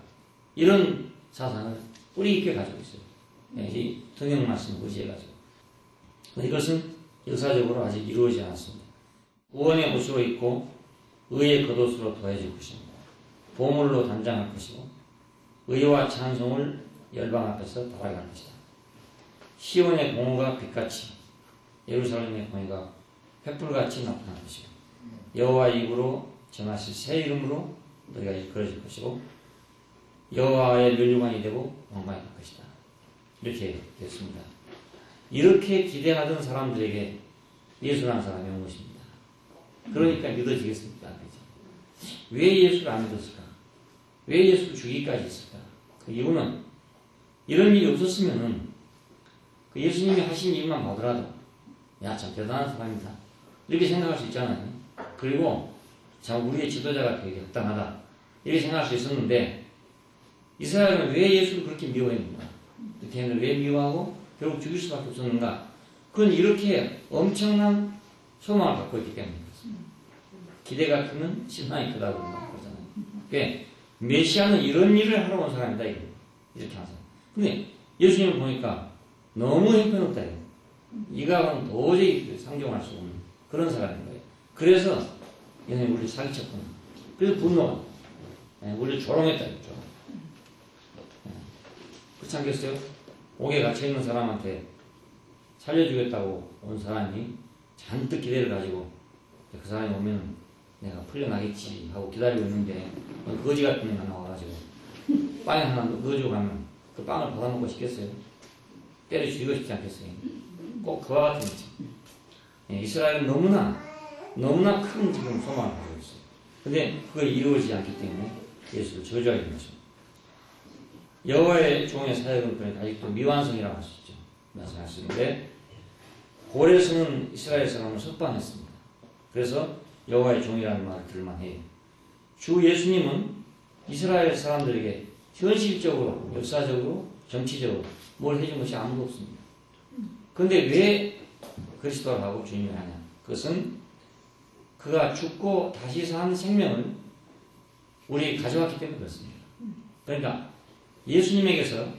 이런 사상을 뿌리 깊게 가지고 있어요. 이 성경 말씀을 의지해가지고. 이것은 역사적으로 아직 이루어지지 않았습니다. 구원의 옷으로 입고 의의 겉옷으로 더해질 것입니다. 보물로 단장할 것이고 의와 찬송을 열방 앞에서 다하게 할 것이다. 시온의 공허가 빛같이 예루살렘의 공의가 횃불같이 나타날 것이고 여호와의 입으로 정하실 새 이름으로 너희가 일컬어질 것이고 여호와의 면류관이 되고 왕관이 될 것이다. 이렇게 됐습니다. 이렇게 기대하던 사람들에게 예수라는 사람이 온 것입니다. 그러니까 믿어지겠습니까? 왜 예수를 안 믿었을까? 왜 예수를 죽이기까지 했을까? 그 이유는 이런 일이 없었으면은 그 예수님이 하신 일만 보더라도 야, 참 대단한 사람이다 이렇게 생각할 수 있잖아요. 그리고 참 우리의 지도자가 되게 적당하다 이렇게 생각할 수 있었는데 이스라엘은 왜 예수를 그렇게 미워했는가? 유태인을 왜 미워하고 결국 죽일 수밖에 없었는가? 그건 이렇게 엄청난 소망을 갖고 있기 때문입니다. 기대가 크면 신망이 크다고 그러잖아요. 그러니까 메시아는 이런 일을 하러 온 사람이다 이렇게 하세요. 근데 예수님을 보니까 너무 형편없다 이거. 이가 도저히 상종할 수 없는 그런 사람인 거예요. 그래서 얘네 우리 사기쳤구나. 그래서 분노가 우리 조롱했다 이거죠. 그렇지 않겠어요? 옥에 갇혀있는 사람한테 살려주겠다고 온 사람이 잔뜩 기대를 가지고 그 사람이 오면 내가 풀려나겠지 하고 기다리고 있는데 거지 같은 애가 나와가지고 빵 하나 넣어주고 가면 그 빵을 받아먹고 싶겠어요? 때려 죽이고 싶지 않겠어요? 꼭 그와 같은 거죠. 예, 이스라엘은 너무나 큰 지금 소망을 가지고 있어요. 근데 그걸 이루어지지 않기 때문에 예수를 저주하게 된 것입니다. 여호와의 종의 사역은 그러니까 아직도 미완성이라고 할 수 있죠. 말씀할 수 있는데 고레스는 이스라엘 사람을 석방했습니다. 그래서 여호와의 종이라는 말을 들을만 해요. 주 예수님은 이스라엘 사람들에게 현실적으로, 역사적으로, 정치적으로 뭘 해준 것이 아무도 없습니다. 그런데 왜 그리스도라고 주님이 하냐? 그것은 그가 죽고 다시 산 생명을 우리에게 가져왔기 때문에 그렇습니다. 그러니까 예수님에게서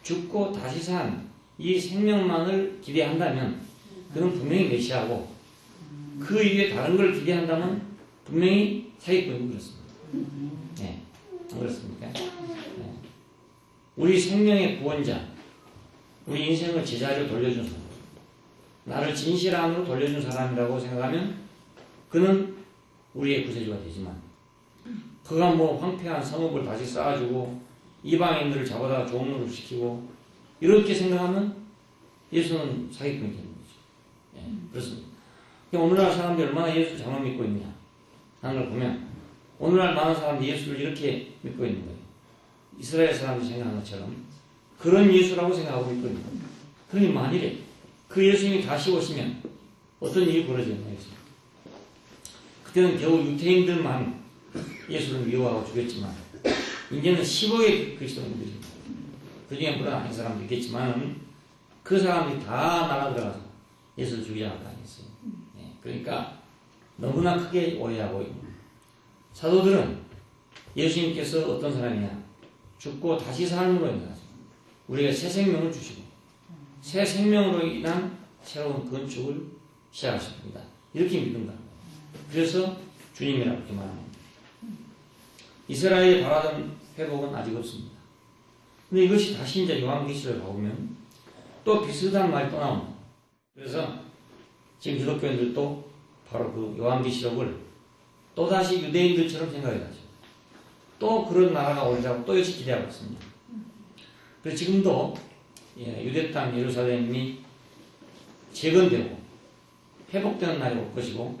죽고 다시 산 이 생명만을 기대한다면 그는 분명히 메시아고 그 이외에 다른 걸 기대한다면 분명히 사기꾼이고 그렇습니다. 네, 안 그렇습니까? 네. 우리 생명의 구원자, 우리 인생을 제자리로 돌려준 사람, 나를 진실함으로 돌려준 사람이라고 생각하면 그는 우리의 구세주가 되지만 그가 뭐 황폐한 성읍을 다시 쌓아주고 이방인들을 잡아다 종로를 시키고 이렇게 생각하면 예수는 사기꾼이 되는 거죠. 예, 그렇습니다. 오늘날 사람들이 얼마나 예수를 잘못 믿고 있느냐 하는 걸 보면 오늘날 많은 사람들이 예수를 이렇게 믿고 있는 거예요. 이스라엘 사람들이 생각하는 것처럼 그런 예수라고 생각하고 믿고 있는 거예요. 그러니 만일에 그 예수님이 다시 오시면 어떤 일이 벌어지겠나요? 그때는 겨우 유태인들만 예수를 미워하고 죽였지만 이제는 10억의 그리스도인들입니다. 그 중에 물론 아닌 사람도 있겠지만 그 사람들이 다 날아들어가서 예수를 죽이자 할 거 아니겠어요. 네, 그러니까 너무나 크게 오해하고 있는 사도들은 예수님께서 어떤 사람이냐 죽고 다시 삶으로 인해서 우리가 새 생명을 주시고 새 생명으로 인한 새로운 건축을 시작하십니다. 이렇게 믿는다. 그래서 주님이라고 이렇게 말합니다. 이스라엘이 바라던 회복은 아직 없습니다. 근데 이것이 다시 이제 요한계시를 보면 또 비슷한 말이 또 나옵니다. 그래서 지금 기독교인들도 바로 그 요한계시록을 또다시 유대인들처럼 생각해 가지고 또 그런 나라가 오리라고 또 역시 기대하고 있습니다. 그래서 지금도 유대 땅 예루살렘이 재건되고 회복되는 날이 올 것이고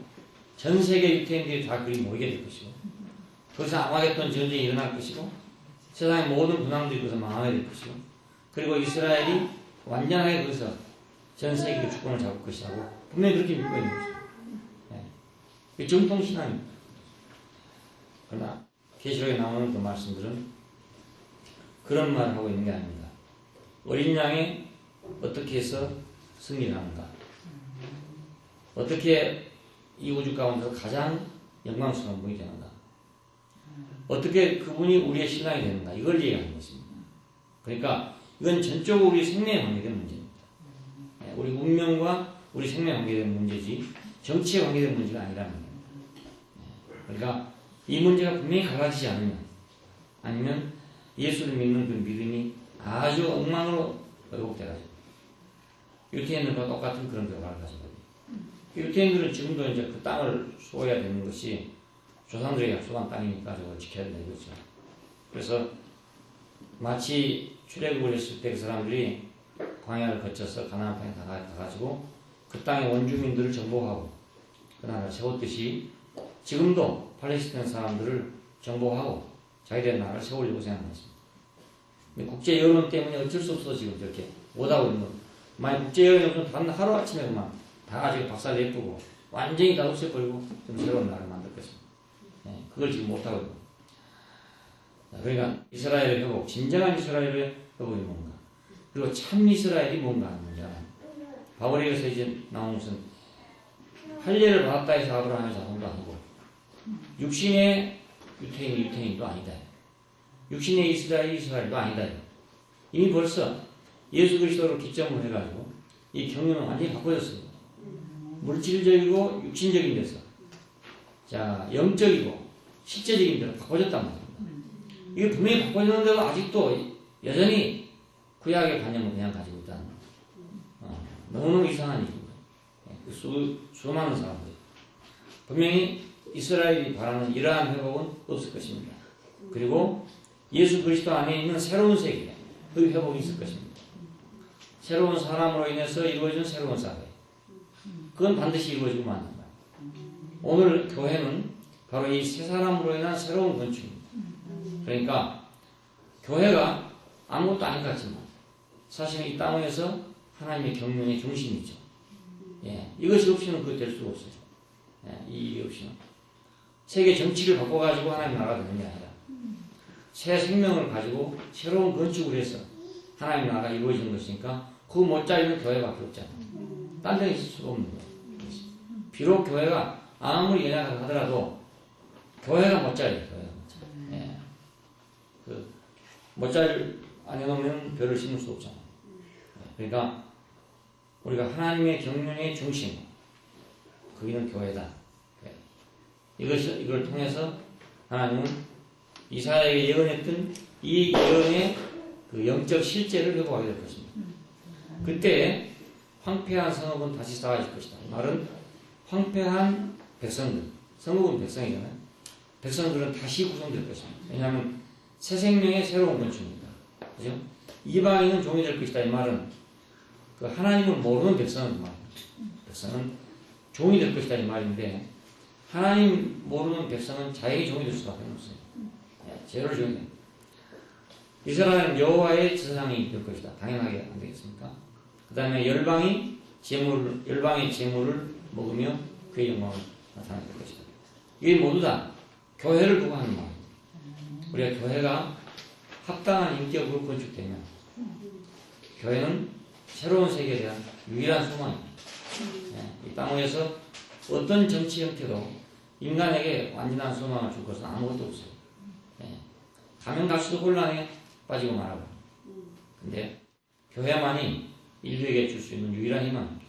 전 세계 유태인들이 다 그리 모이게 될 것이고 더 이상 아마겟돈 전쟁이 일어날 것이고 세상의 모든 군왕들이 거기서 망하게 될 것이고 그리고 이스라엘이 완전하게 거기서 전 세계의 주권을 잡을 것이라고 분명히 그렇게 믿고 있는 것입니다. 네. 정통신앙입니다. 그러나 계시록에 나오는 그 말씀들은 그런 말을 하고 있는 게 아닙니다. 어린 양이 어떻게 해서 승리를 하는가, 어떻게 이 우주 가운데서 가장 영광스러운 분이 되는가, 어떻게 그분이 우리의 신랑이 되는가, 이걸 얘기하는 것입니다. 그러니까 이건 전적으로 우리 생명에 관계된 문제입니다. 우리 운명과 우리 생명에 관계된 문제지 정치에 관계된 문제가 아니라는 겁니다. 그러니까 이 문제가 분명히 갈라지지 않으면 아니면 예수를 믿는 그 믿음이 아주 엉망으로 왜곡돼가지고 유태인들과 똑같은 그런 결과를 가져거든요. 유태인들은 지금도 이제 그 땅을 소유해야 되는 것이 조상들에게 약속한 땅이니까 저걸 지켜야 된다 이거죠. 그래서 마치 출애굽을 했을 때 그 사람들이 광야를 거쳐서 가나안 땅에 가가지고 그 땅의 원주민들을 정복하고 그 나라를 세웠듯이 지금도 팔레스타인 사람들을 정복하고 자기들의 나라를 세우려고 생각하고 있습니다. 국제 여론 때문에 어쩔 수 없어 지금 저렇게 못하고 있는 거. 만약 국제 여론이 없으면 단 하루아침에 그만 다 가지고 박살 내쁘고 완전히 다 없애버리고 좀 새로운 나라를 만들 것입니다. 네, 그걸 지금 못하고 있는 거예요. 그러니까 이스라엘의 회복, 진정한 이스라엘의 회복이 뭔가, 그리고 참 이스라엘이 뭔가 하는 문제가 바울에게서 이제 나오는 것은 할례를 받았다 해서 아브라함의 자손도 아니고 육신의 유태인도 아니다. 육신의 이스라엘도 아니다. 이미 벌써 예수 그리스도를 기점으로 해가지고 이 경륜은 완전히 바꿔졌습니다. 물질적이고 육신적인 데서 자 영적이고 실제적인 데로 바꿔졌단 말입니다. 이게 분명히 바꿔졌는데도 아직도 여전히 구약의 관념을 그냥 가지고 있다는 너무너무 이상한 일입니다. 수많은 사람들 분명히 이스라엘이 바라는 이러한 회복은 없을 것입니다. 그리고 예수 그리스도 안에 있는 새로운 세계, 그 회복이 있을 것입니다. 새로운 사람으로 인해서 이루어진 새로운 사회, 그건 반드시 이루어지고 마는 거예요. 오늘 교회는 바로 이 새 사람으로 인한 새로운 건축입니다. 그러니까 교회가 아무것도 아닌 것 같지만 사실은 이 땅 위에서 하나님의 경륜의 중심이죠. 예, 이것이 없이는 그거 될 수가 없어요. 예, 이게 없이는 세계 정치를 바꿔가지고 하나님 나라가 되는 게 아니라 새 생명을 가지고 새로운 건축을 해서 하나님 나라가 이루어지는 것이니까 그 못자리는 교회밖에 없잖아요. 딴 데는 있을 수가 없는 거예요. 비록 교회가 아무리 연약하다 하더라도 교회가 못자리예요. 교회가 못자리. 예. 그 못자리를 안 해놓으면 별을 심을 수 없잖아요. 그러니까 우리가 하나님의 경륜의 중심, 거기는 교회다. 이걸 통해서 하나님은 이사야에게 예언했던 이 예언의 그 영적 실제를 회복하게 될 것입니다. 그때 황폐한 성읍은 다시 쌓아질 것이다. 말은 황폐한 백성들, 성읍은 백성이잖아요. 백성들은 다시 구성될 것입니다. 왜냐하면 새 생명의 새로운 건축입니다. 그죠? 이방인은 종이 될 것이다. 이 말은 그 하나님을 모르는 백성은 그 말입니다. 백성은 종이 될 것이다. 이 말인데 하나님 모르는 백성은 자기 종이 될 수밖에 없어요. 죄를 지은 겁니다. 이스라엘은 여호와의 제사장이 될 것이다. 당연하게 안 되겠습니까? 그 다음에 열방의 제물을 먹으며 그의 영광을 나타낼 것이다. 이게 모두 다 교회를 두고 하는 말입니다. 우리가 교회가 합당한 인격으로 건축되면 교회는 새로운 세계에 대한 유일한 소망입니다. 이 땅 위에서 어떤 정치 형태도 인간에게 완전한 소망을 줄 것은 아무것도 없어요. 가면 갈수록 혼란에 빠지고 말아요. 근데 교회만이 인류에게 줄 수 있는 유일한 희망입니다.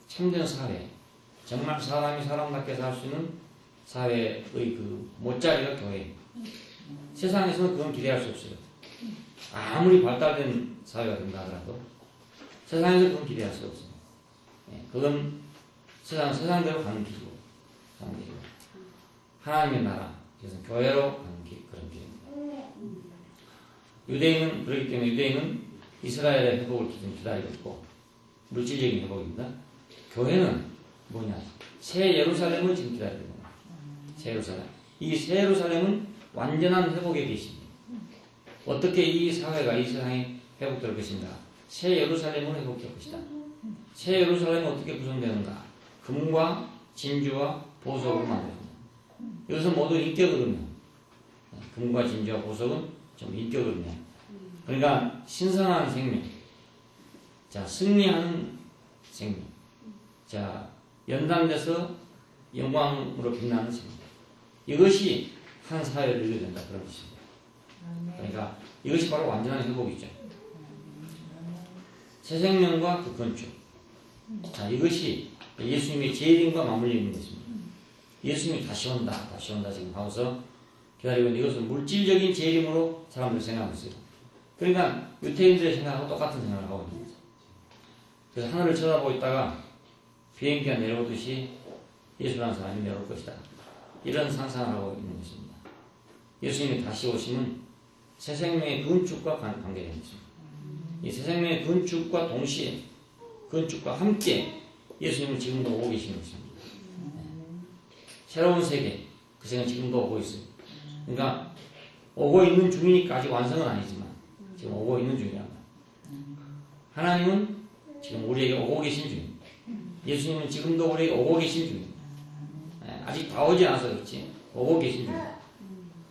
참된 사회, 정말 사람이 사람답게 살 수 있는 사회의 그 못자리가 교회입니다. 세상에서는 그건 기대할 수 없어요. 아무리 발달된 사회가 된다 하더라도 세상에서 그건 기대할 수 없어요. 그건 세상대로 가는 길이고, 하나님의 나라, 그래서 교회로 가는 길, 그런 길입니다. 유대인은, 그렇기 때문에 유대인은 이스라엘의 회복을 기다리고 있고, 물질적인 회복입니다. 교회는 뭐냐? 새 예루살렘을 지금 기다리고 있는 거예요. 새 예루살렘. 이 새 예루살렘은 완전한 회복의 계시입니다. 어떻게 이 사회가, 이 세상이 회복될 것인가? 새 예루살렘으로 회복될 것이다. 새 예루살렘은 어떻게 구성되는가? 금과 진주와 보석으로 만들어집니다. 이것은 모두 인격거든요. 금과 진주와 보석은 좀 인격거든요. 그러니까 신선한 생명, 자 승리하는 생명, 자 연단돼서 영광으로 빛나는 생명. 이것이 한 사회를 이루게 된다 그런 것입니다. 그러니까 이것이 바로 완전한 회복이죠. 새 생명과 그 건축. 자 이것이 예수님의 재림과 맞물려 있는 것입니다. 예수님이 다시 온다 지금 하고서 기다리고 있는데 이것은 물질적인 재림으로 사람들이 생각하고 있어요. 그러니까 유태인들의 생각하고 똑같은 생각을 하고 있는 거죠. 그래서 하늘을 쳐다보고 있다가 비행기가 내려오듯이 예수라는 사람이 내려올 것이다. 이런 상상을 하고 있는 것입니다. 예수님이 다시 오시면 새 생명의 건축과 관계되는 것입니다. 이 새 생명의 건축과 동시에 건축과 함께 예수님은 지금도 오고 계신 것입니다. 새로운 세계, 그 세계는 지금도 오고 있어요. 그러니까 오고 있는 중이니까 아직 완성은 아니지만 지금 오고 있는 중이란 말이에요. 하나님은 지금 우리에게 오고 계신 중입니다. 예수님은 지금도 우리에게 오고 계신 중입니다. 아직 다 오지 않아서 그렇지 오고 계신 중입니다.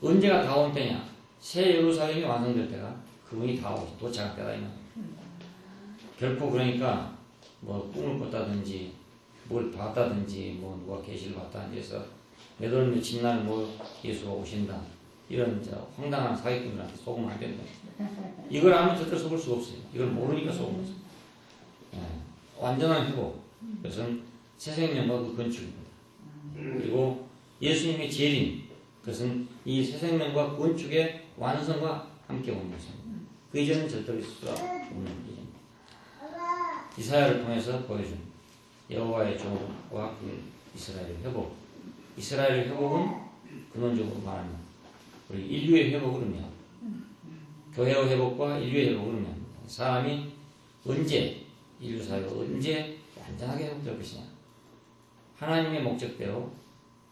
언제가 다 온 때냐? 새 예루살렘이 완성될 때가 그분이 다 도착할 때다 이 말이에요. 결코 그러니까 뭐 꿈을 꿨다든지 뭘 봤다든지 뭐 누가 계시를 봤다든지 해서 몇 월 며칠 날 뭐 예수가 오신다 이런 황당한 사기꾼들한테 속으면 안 된다. 이걸 알면 절대 속을 수가 없어요. 이걸 모르니까 속은 거죠. 완전한 회복, 그것은 새 생명과 그 건축입니다. 그리고 예수님의 재림, 그것은 이 새 생명과 건축의 완성과 함께 오는 것입니다. 그 이전은 절대로 있을 수가 없는 일입니다. 이사야를 통해서 보여준 여호와의 종과 그 이스라엘의 회복, 이스라엘의 회복은 근원적으로 말하면 우리 인류의 회복을 의미합니다. 교회의 회복과 인류의 회복을 의미합니다. 사람이 언제, 인류 사회가 언제 완전하게 회복될 것이냐. 하나님의 목적대로,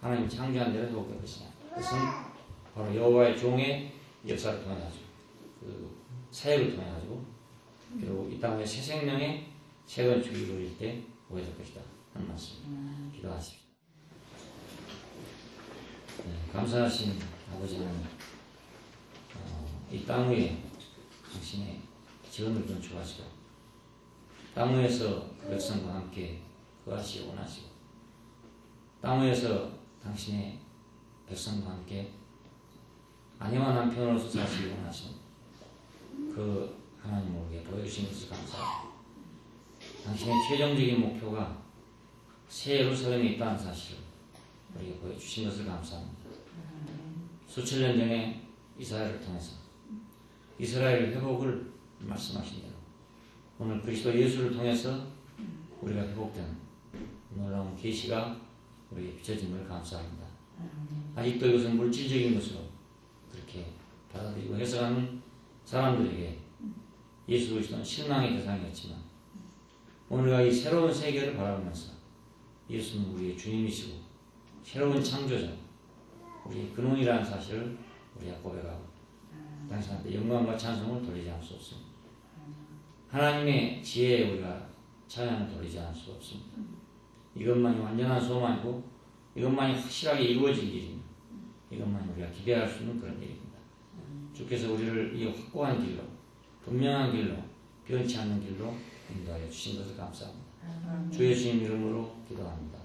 하나님 창조한 대로 회복될 것이냐. 그것은 바로 여호와의 종의 역사를 통해 가지고, 그 사역을 통해 가지고, 그리고 이 땅의 새 생명의 새 건축이 이루어질 때 보여질 것이다 하는 말씀. 기도하십시오. 네, 감사하신 아버지는 이 땅 위에 당신의 지원을 건축하시고 땅 위에서 그 백성과 함께 거하시기 원하시고 땅 위에서 당신의 백성과 함께 아내와 남편으로서 사시기 원하시는 그 하나님을 우리에게 보여주신 것을 감사합니다. 당신의 최종적인 목표가 새 예루살렘에 있다는 사실을 우리에게 보여주신 것을 감사합니다. 수천 년 전에 이사야를 통해서 이스라엘 회복을 말씀하신 대로 오늘 그리스도 예수를 통해서 우리가 회복되는 놀라운 계시가 우리에게 비춰짐을 감사합니다. 아직도 이것은 물질적인 것으로 그렇게 받아들이고 해석하는 사람들에게 예수 그리스도는 실망의 대상이었지만 오늘과 이 새로운 세계를 바라보면서 예수는 우리의 주님이시고 새로운 창조자, 우리의 근원이라는 사실을 우리가 고백하고 당신한테 영광과 찬송을 돌리지 않을 수 없습니다. 하나님의 지혜에 우리가 찬양을 돌리지 않을 수 없습니다. 이것만이 완전한 소망이고 이것만이 확실하게 이루어질 일입니다. 이것만이 우리가 기대할 수 있는 그런 일입니다. 주께서 우리를 이 확고한 길로, 분명한 길로, 변치 않는 길로 인도하여 주신 것을 감사합니다. 주 예수님 이름으로 기도합니다.